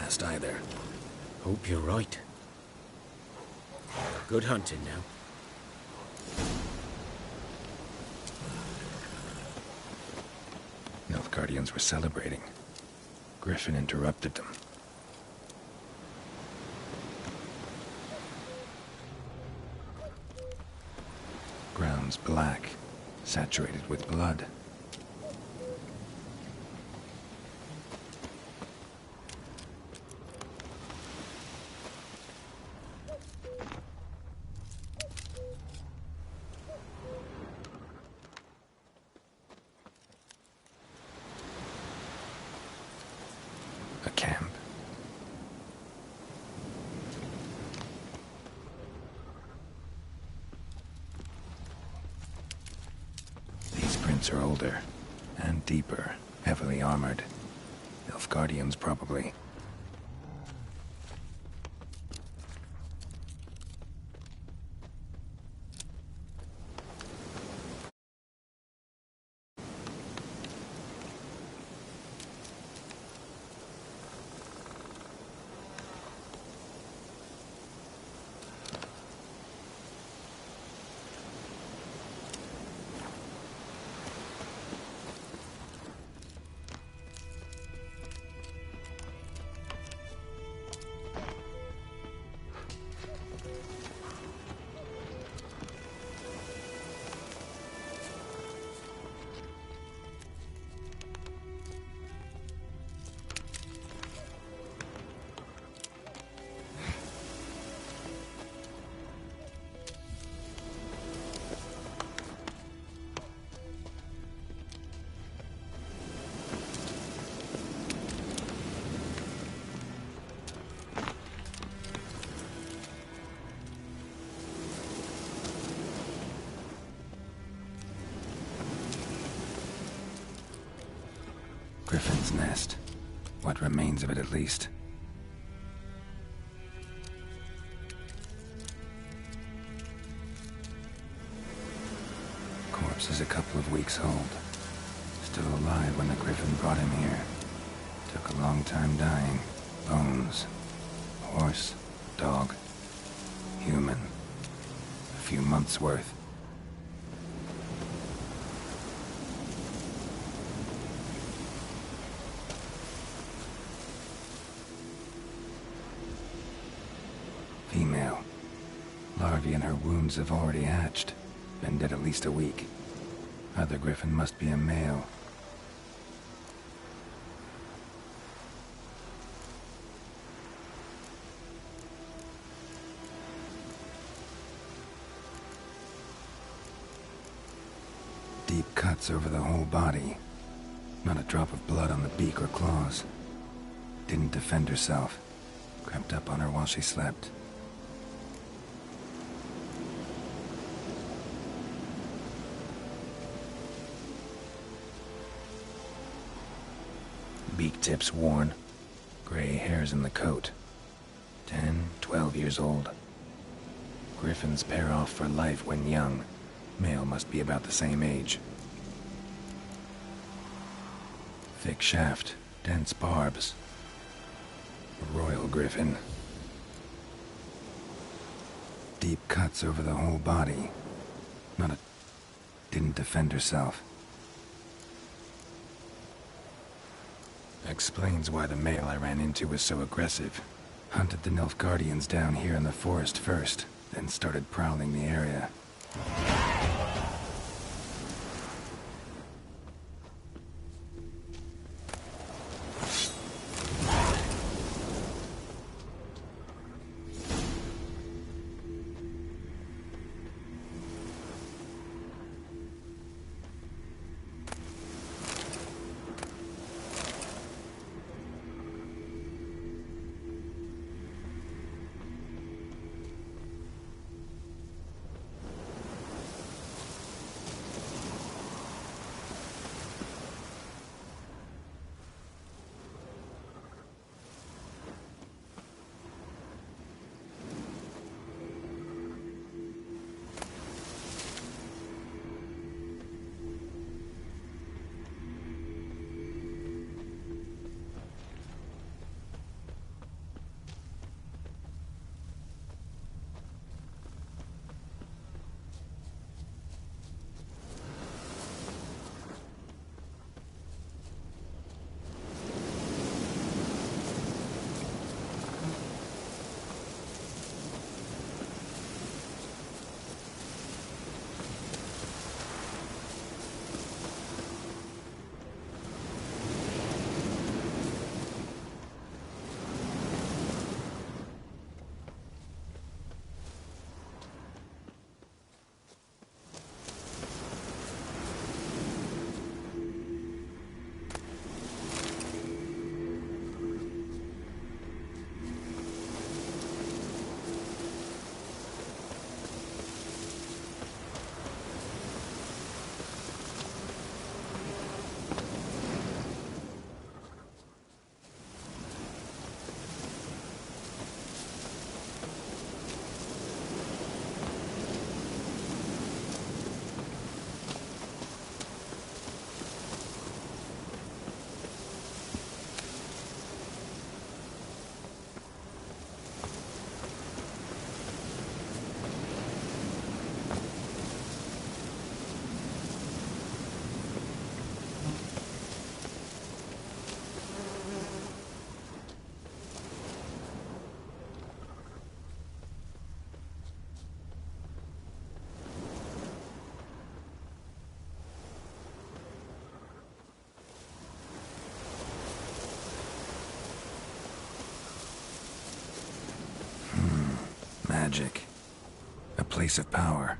fast either. Hope you're right. Good hunting now. Guardians were celebrating. Griffin interrupted them. Ground's black, saturated with blood. A camp. These prints are older and deeper, heavily armored. Elf Guardians, probably. Griffin's nest. What remains of it, at least. Corpse is a couple of weeks old. Still alive when the Griffin brought him here. Took a long time dying. Bones. Horse. Dog. Human. A few months' worth. Female. Larvae in her wounds have already hatched. Been dead at least a week. Other Griffin must be a male. Deep cuts over the whole body. Not a drop of blood on the beak or claws. Didn't defend herself. Crept up on her while she slept. Beak tips worn. Gray hairs in the coat. 10, 12 years old. Griffins pair off for life when young. Male must be about the same age. Thick shaft, dense barbs. A royal Griffin. Deep cuts over the whole body. Didn't defend herself. Explains why the male I ran into was so aggressive. Hunted the Nilfgaardians down here in the forest first, then started prowling the area. magic. A place of power.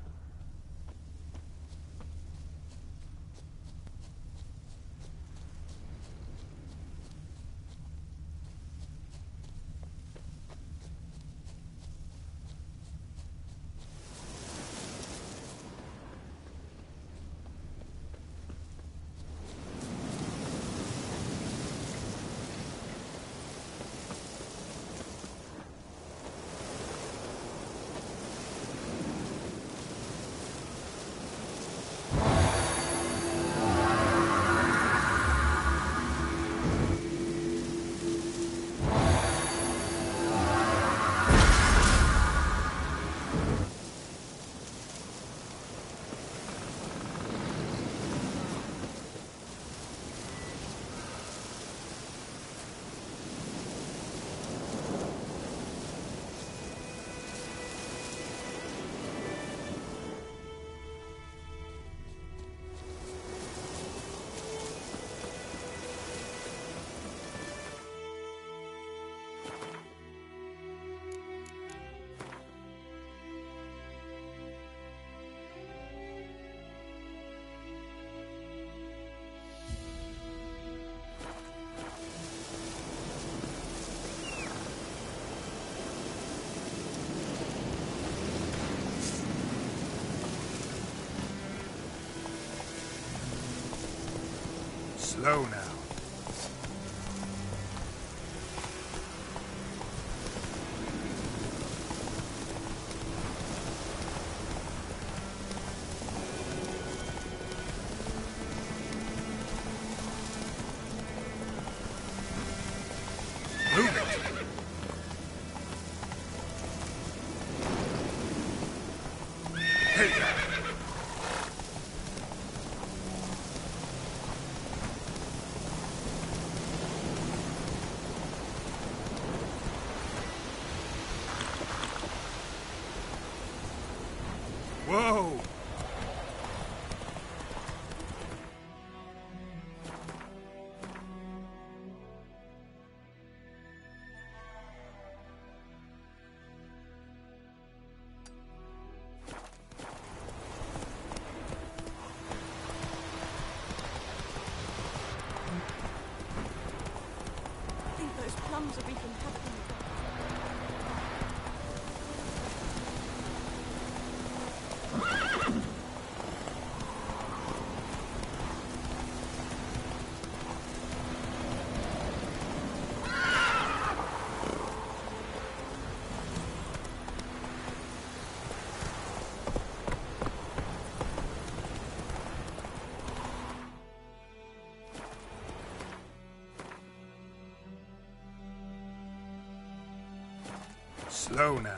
Slow now. Move it. Hey there. Whoa! I think those plums are we can have them. Slow now.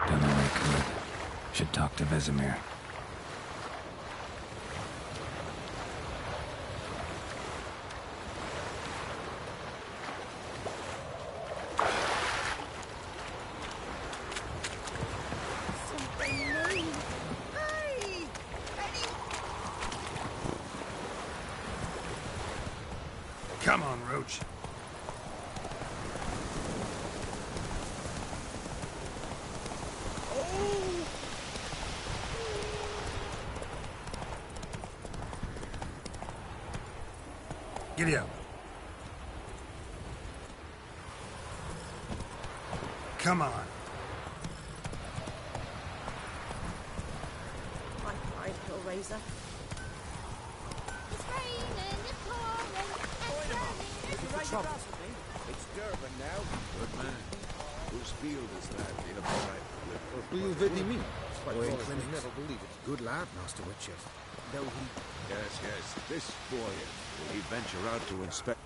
Done all I could. Should talk to Vesemir. Something new. Hey! Come on, Roach. Giddy up. Come on. I cried, Hellraiser. It's raining, it's pouring, and Looking for trouble. It's Durban now. Good man. Whose field is that? The upright with Will you vidi me? Boy in Boy, clinics. never believe it. Good lad, Master Witcher. Though he... Yes. This boy. Will he venture out to inspect?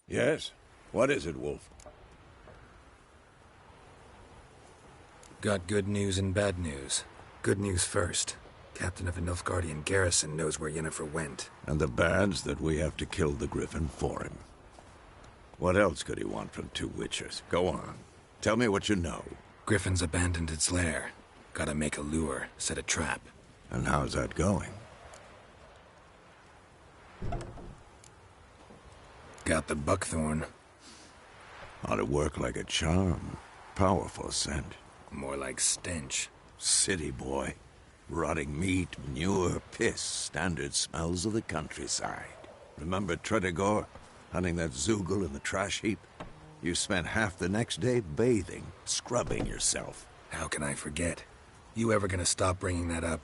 Yes? What is it, Wolf? Got good news and bad news. Good news first. Captain of a Nilfgaardian garrison knows where Yennefer went. And the bad's that we have to kill the Griffin for him. What else could he want from two Witchers? Go on. Tell me what you know. Griffin's abandoned its lair. Gotta make a lure, set a trap. And how's that going? Got the buckthorn. Ought to work like a charm. Powerful scent. More like stench. City boy. Rotting meat, manure, piss. Standard smells of the countryside. Remember Tredegor? Hunting that Zoogle in the trash heap? You spent half the next day bathing, scrubbing yourself. How can I forget? You ever gonna stop bringing that up?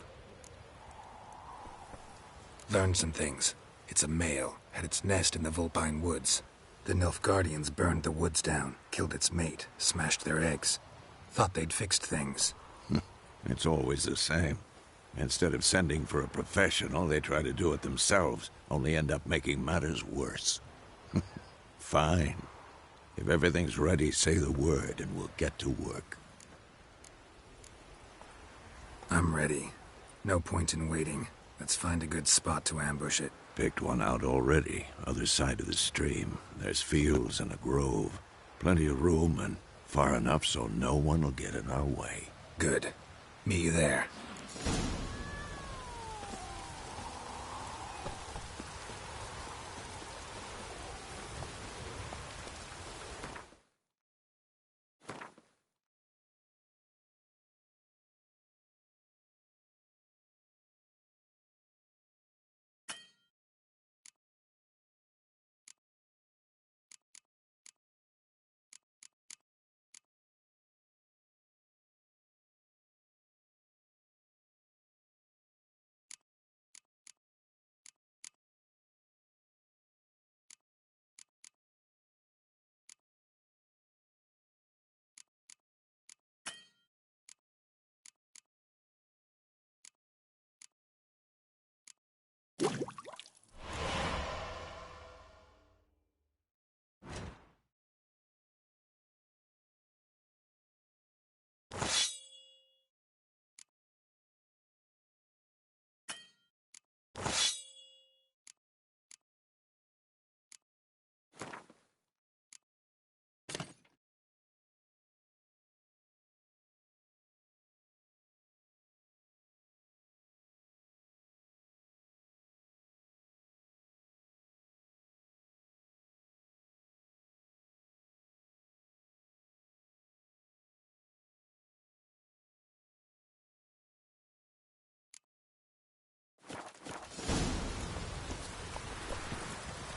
Learned some things. It's a male, had its nest in the Vulpine Woods. The Nilfgaardians burned the woods down, killed its mate, smashed their eggs. Thought they'd fixed things. It's always the same. Instead of sending for a professional, they try to do it themselves, only end up making matters worse. Fine. If everything's ready, say the word and we'll get to work. I'm ready. No point in waiting. Let's find a good spot to ambush it. Picked one out already, other side of the stream. There's fields and a grove. Plenty of room and far enough so no one will get in our way. Good. Meet you there.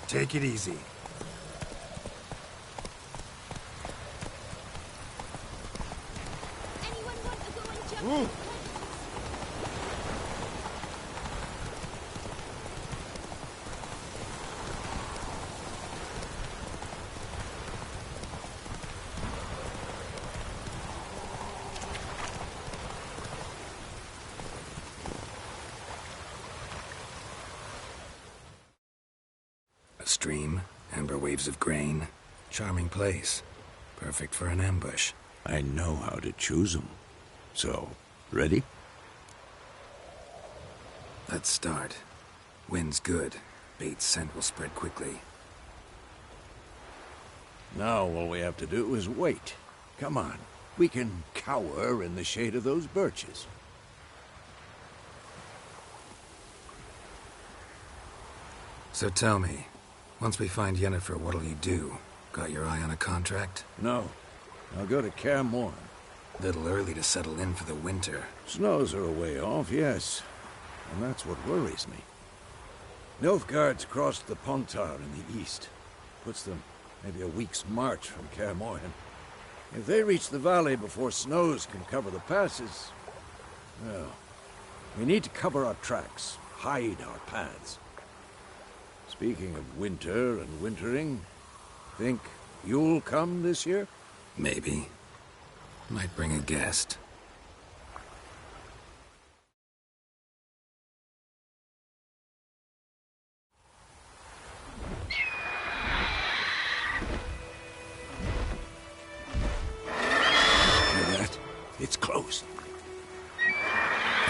Take it easy. Anyone want to go and jump? A stream, amber waves of grain. Charming place. Perfect for an ambush. I know how to choose them. So, ready? Let's start. Wind's good. Bait's scent will spread quickly. Now all we have to do is wait. Come on. We can cower in the shade of those birches. So tell me, once we find Yennefer, what'll you do? Got your eye on a contract? No. I'll go to Kaer Morhen. Little early to settle in for the winter. Snows are a way off, yes. And that's what worries me. Nilfgaard's crossed the Pontar in the east. Puts them maybe a week's march from Kaer Morhen. If they reach the valley before snows can cover the passes... well, we need to cover our tracks, hide our paths. Speaking of winter and wintering, think You'll come this year? Maybe. Might bring a guest. Hear that? It's close.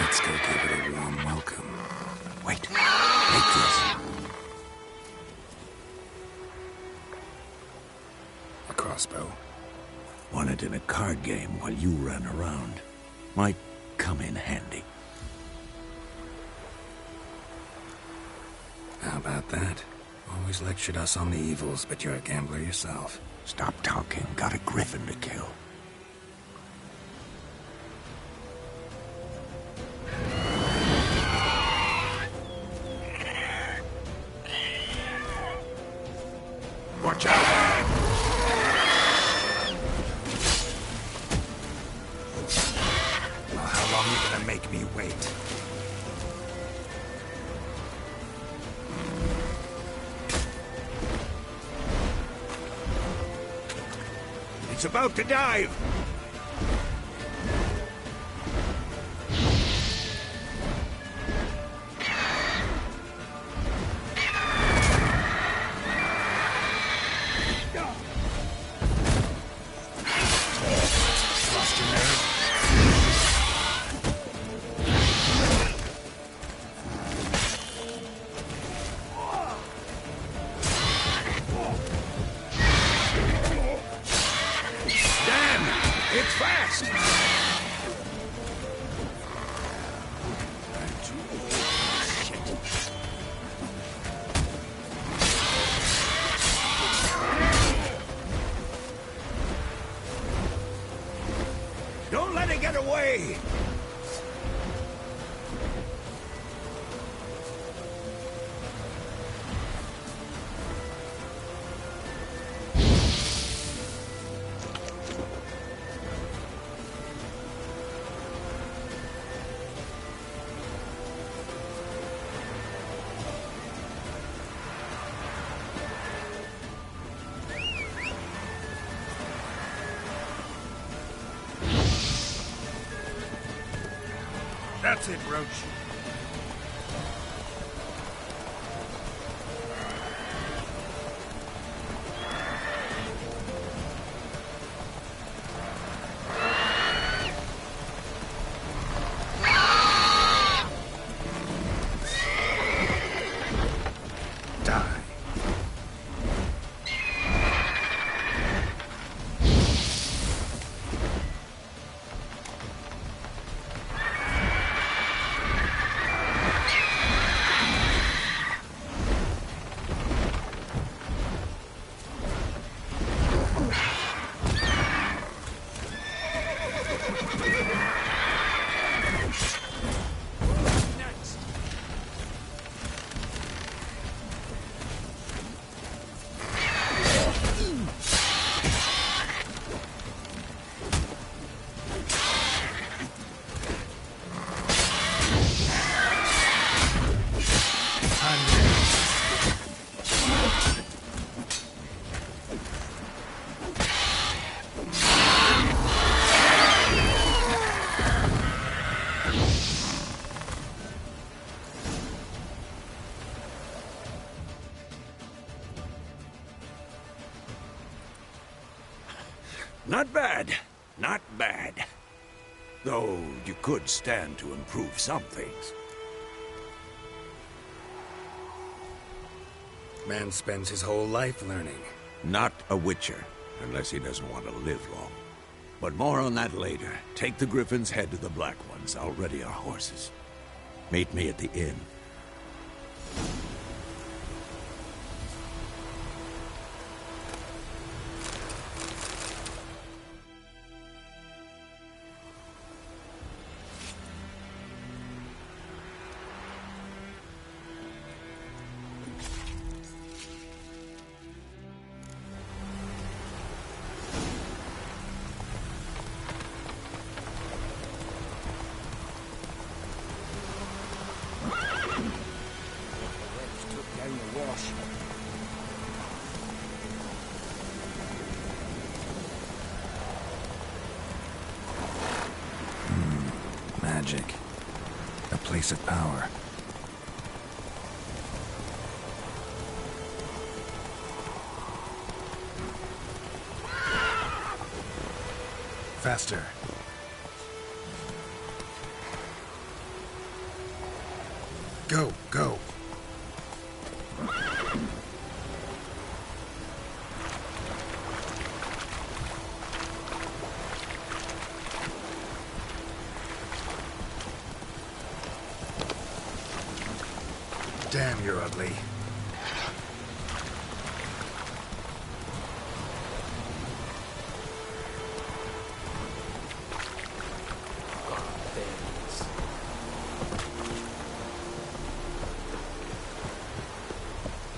Let's go give it a warm welcome. Wait. Take this. A crossbow. Won it in a card game while you ran around. Might come in handy. How about that? Always lectured us on the evils, but you're a gambler yourself. Stop talking. Got a griffin to kill. Watch out! Well, how long are you gonna make me wait? It's about to dive. Lost your nerve? Damn! It's fast! Don't let it get away! That's it, Roach. Die. Not bad. Not bad. Though you could stand to improve some things. Man spends his whole life learning. Not a witcher, unless he doesn't want to live long. But more on that later. Take the Griffin's head to the Black Ones. I'll ready our horses. Meet me at the inn. trace of power. Faster. Go, go. Damn, you're ugly.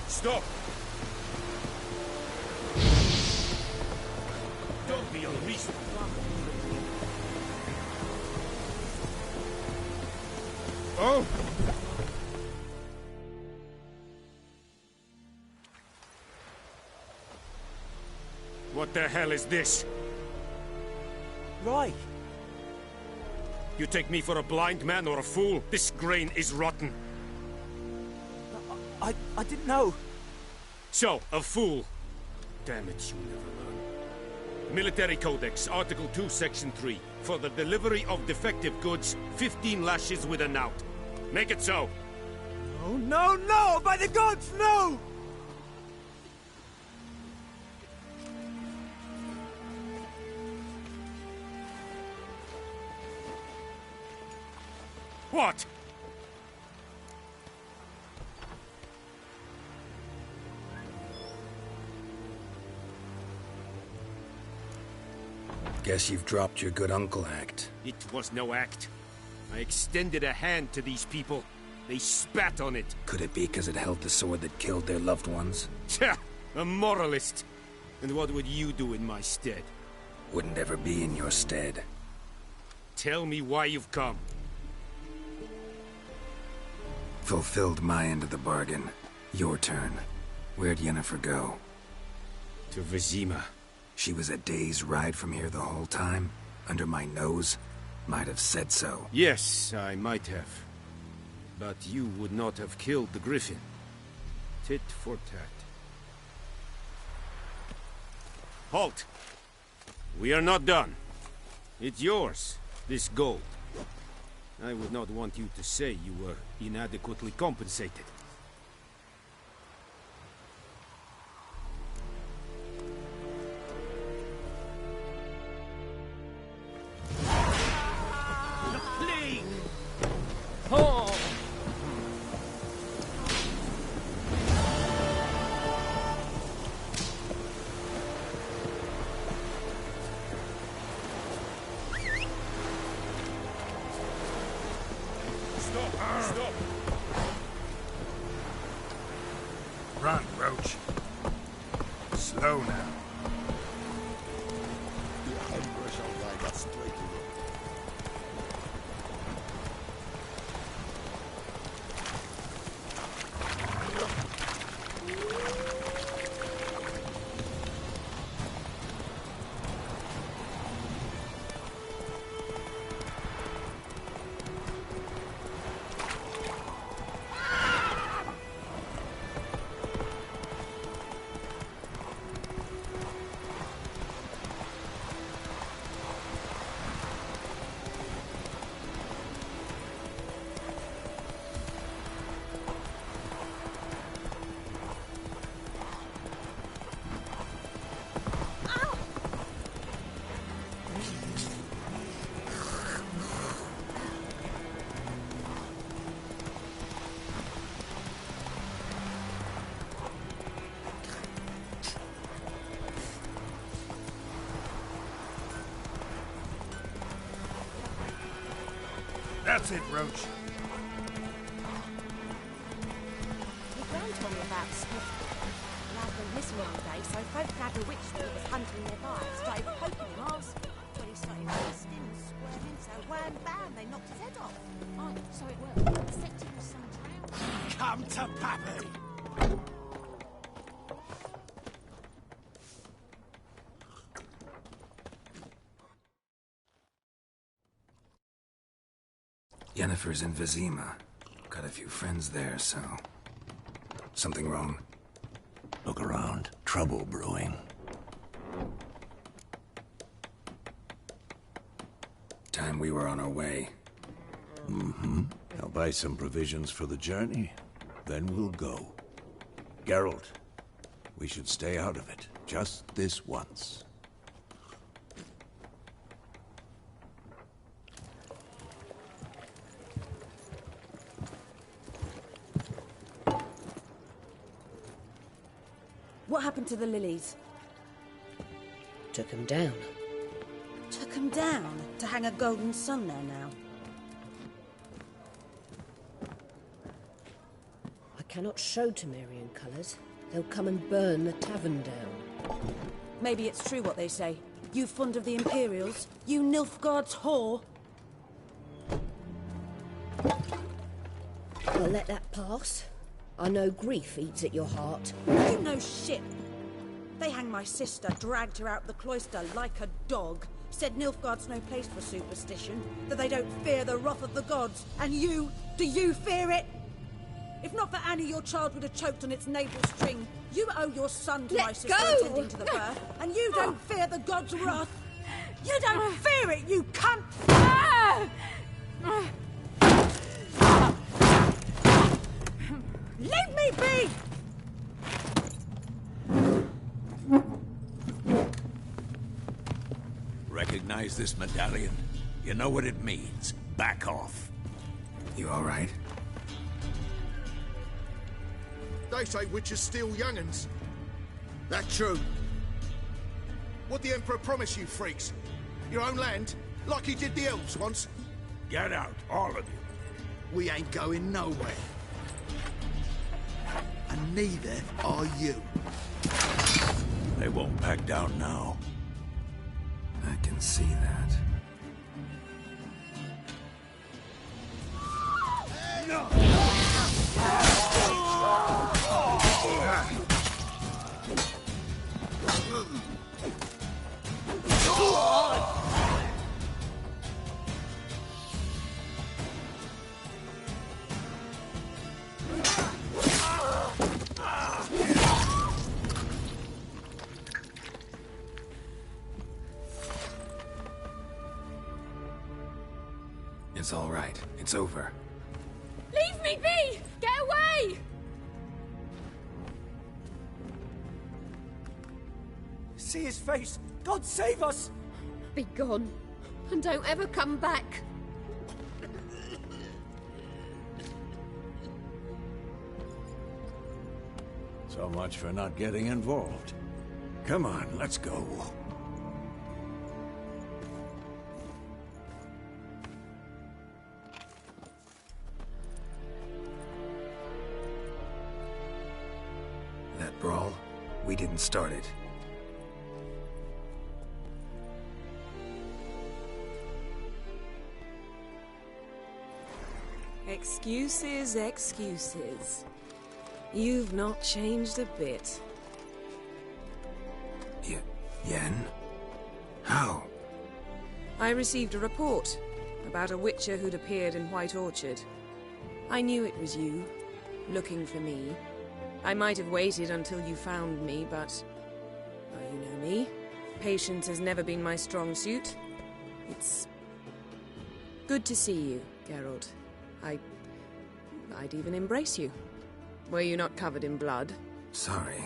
Stop! Don't be unreasonable. Oh! What the hell is this? Right. You take me for a blind man or a fool? This grain is rotten. I didn't know. So, a fool. Damn it, you never learn. Military Codex, Article 2, Section 3. For the delivery of defective goods, 15 lashes with a knout. Make it so. Oh, no, no! By the gods, no! What? Guess you've dropped your good uncle act. It was no act. I extended a hand to these people. They spat on it. Could it be because it held the sword that killed their loved ones? Tja, a moralist. And what would you do in my stead? Wouldn't ever be in your stead. Tell me why you've come. Fulfilled my end of the bargain. Your turn. Where'd Yennefer go? To Vizima. She was a day's ride from here the whole time? Under my nose? Might have said so. Yes, I might have. But you would not have killed the griffin. Tit for tat. Halt! We are not done. It's yours, this gold. I would not want you to say you were inadequately compensated. Stop! Run, Roach. Slow now. That's it, Roach. Your gran told me about Swift. Lad went missing one day, so folk grabbed a witch that was hunting nearby. Started poking him arse. When he started twisting and squirming, so wham bam, they knocked his head off. Oh, so it worked. Except it was some drowned. Come to Pappy! Yennefer's in Vizima. Got a few friends there, so... Something wrong? Look around. Trouble brewing. Time we were on our way. I'll buy some provisions for the journey, then we'll go. Geralt, we should stay out of it, just this once. What happened to the lilies? Took him down. Took them down to hang a golden sun there now. I cannot show Temerian colours. They'll come and burn the tavern down. Maybe it's true what they say. You fond of the Imperials? You Nilfgaard's whore? I'll let that pass. I know grief eats at your heart. You know shit. They hanged my sister, dragged her out the cloister like a dog. Said Nilfgaard's no place for superstition, that they don't fear the wrath of the gods. And you, do you fear it? If not for Annie, your child would have choked on its navel string. You owe your son to my sister attending to the birth, and you don't fear the gods' wrath. You don't fear it, you cunt! Leave me be! Recognize this medallion? You know what it means. Back off. You all right? They say witches steal young'uns. That true? What the Emperor promise you, freaks? Your own land? Like he did the elves once? Get out, all of you. We ain't going nowhere. And neither are you. They won't back down now. I can see that. It's all right. It's over. Leave me be! Get away! See his face! God save us! Be gone. And don't ever come back. So much for not getting involved. Come on, let's go. That brawl, we didn't start it. Excuses, excuses. You've not changed a bit. Yen? How? I received a report about a witcher who'd appeared in White Orchard. I knew it was you, looking for me. I might have waited until you found me, but... well, you know me. Patience has never been my strong suit. It's... good to see you, Geralt. I'd even embrace you. Were you not covered in blood? Sorry.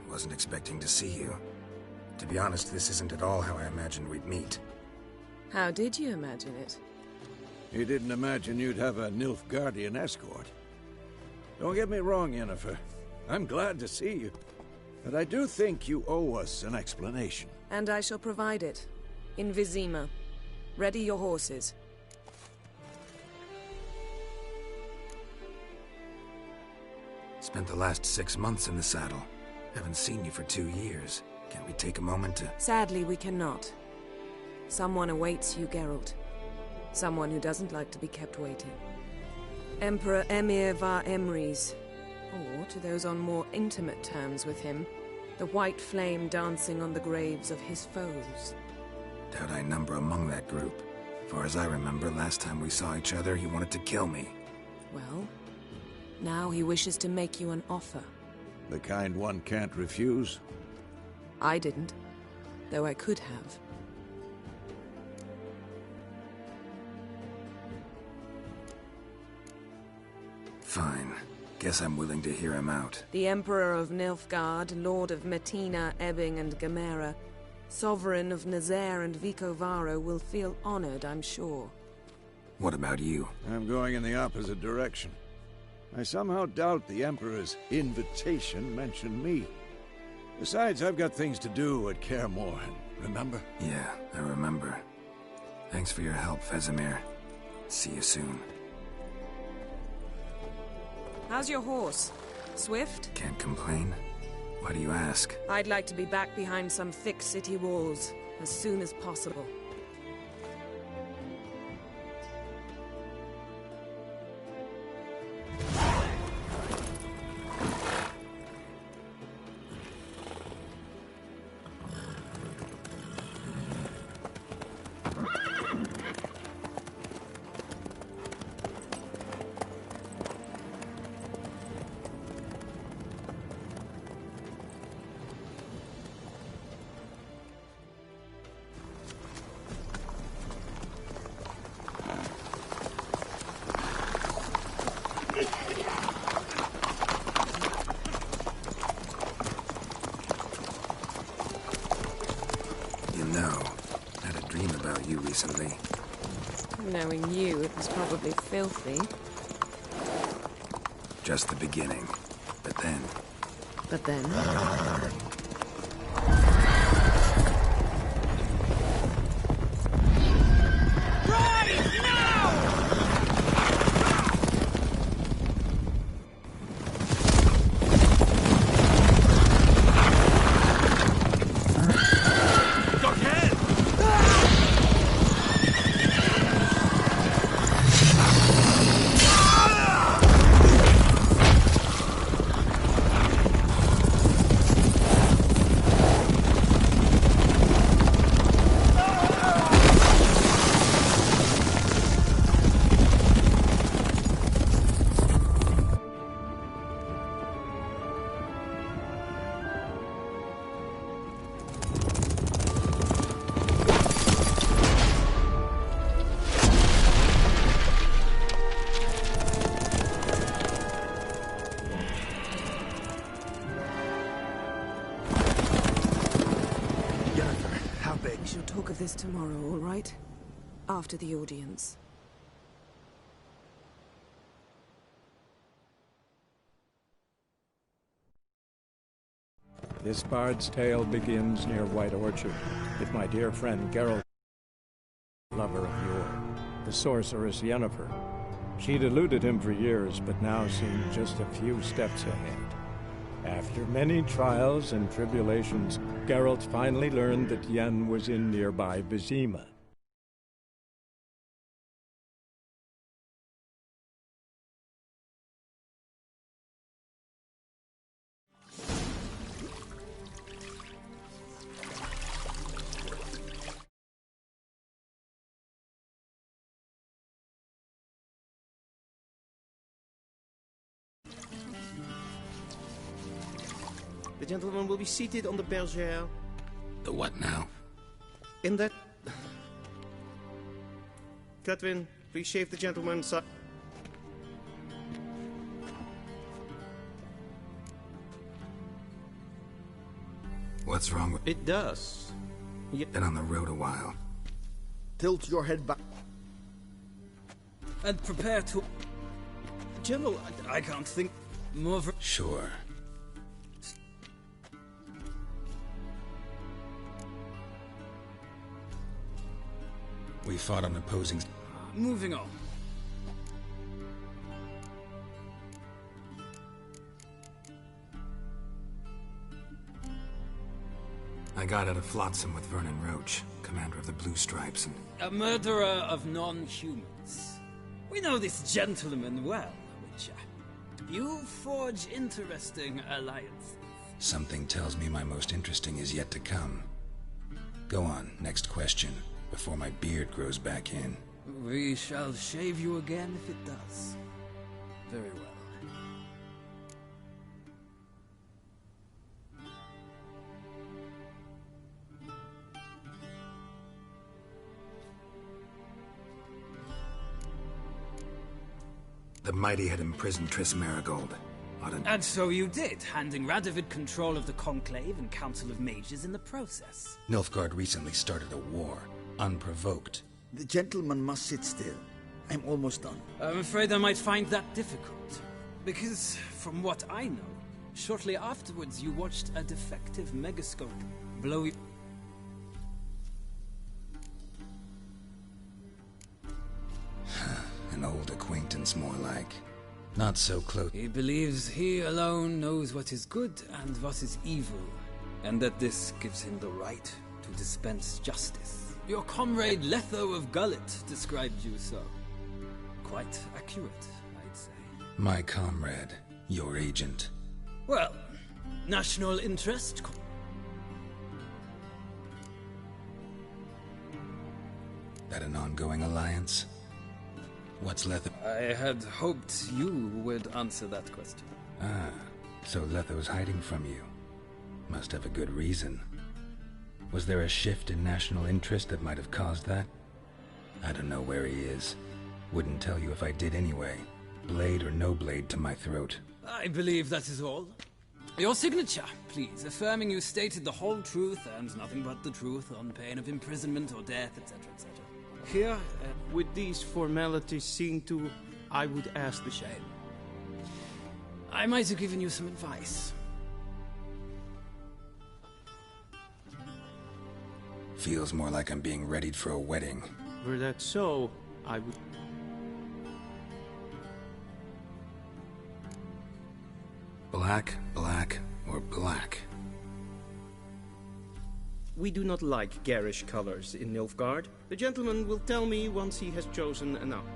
Wasn't expecting to see you. To be honest, this isn't at all how I imagined we'd meet. How did you imagine it? You didn't imagine you'd have a Nilfgaardian escort. Don't get me wrong, Yennefer. I'm glad to see you. But I do think you owe us an explanation. And I shall provide it. In Vizima. Ready your horses. Spent the last 6 months in the saddle. Haven't seen you for 2 years. Can't we take a moment to... Sadly, we cannot. Someone awaits you, Geralt. Someone who doesn't like to be kept waiting. Emperor Emir var Emrys. Or, to those on more intimate terms with him, the white flame dancing on the graves of his foes. Doubt I number among that group. Far as I remember, last time we saw each other, he wanted to kill me. Well, now he wishes to make you an offer. The kind one can't refuse? I didn't, though I could have. Fine. Guess I'm willing to hear him out. The Emperor of Nilfgaard, Lord of Metina, Ebbing and Gamera, Sovereign of Nazaire and Vicovaro will feel honored, I'm sure. What about you? I'm going in the opposite direction. I somehow doubt the Emperor's invitation mentioned me. Besides, I've got things to do at Kaer Morhen, remember? Yeah, I remember. Thanks for your help, Vesemir. See you soon. How's your horse? Swift? Can't complain. Why do you ask? I'd like to be back behind some thick city walls as soon as possible. Recently. Knowing you, it was probably filthy. Just the beginning. But then... But then? This tomorrow, all right? After the audience. This bard's tale begins near White Orchard, with my dear friend Geralt, lover of yore, the sorceress Yennefer. She'd eluded him for years, but now seemed just a few steps ahead. After many trials and tribulations, Geralt finally learned that Yen was in nearby Vizima. The gentleman will be seated on the bergère. The what now? In that... Catwin, please shave the gentleman's side. What's wrong with... It does. Been on the road a while. Tilt your head back. And prepare to... General, I can't think more of... Sure. We fought on opposing... Moving on. I got out of Flotsam with Vernon Roach, commander of the Blue Stripes, and... A murderer of non-humans. We know this gentleman well, Witcher. You forge interesting alliances. Something tells me my most interesting is yet to come. Go on, next question. before my beard grows back in. We shall shave you again if it does. Very well. The mighty had imprisoned Triss Marigold. And so you did, handing Radovid control of the Conclave and Council of Mages in the process. Nilfgaard recently started a war, unprovoked. The gentleman must sit still. I'm almost done. I'm afraid I might find that difficult. Because, from what I know, shortly afterwards you watched a defective megascope blow you... An old acquaintance, more like. Not so close. He believes he alone knows what is good and what is evil, and that this gives him the right to dispense justice. Your comrade Letho of Gullet described you so. Quite accurate, I'd say. My comrade, your agent. Well, national interest... That an ongoing alliance? What's Letho? I had hoped you would answer that question. Ah, so Letho's hiding from you. Must have a good reason. Was there a shift in national interest that might have caused that? I don't know where he is. Wouldn't tell you if I did anyway. Blade or no blade to my throat. I believe that is all. Your signature, please, affirming you stated the whole truth and nothing but the truth on pain of imprisonment or death, etc., etc. Here, with these formalities seen to, I would ask the shame. I might have given you some advice. Feels more like I'm being readied for a wedding. Were that so, I would... Black, black, or black? We do not like garish colors in Nilfgaard. The gentleman will tell me once he has chosen enough.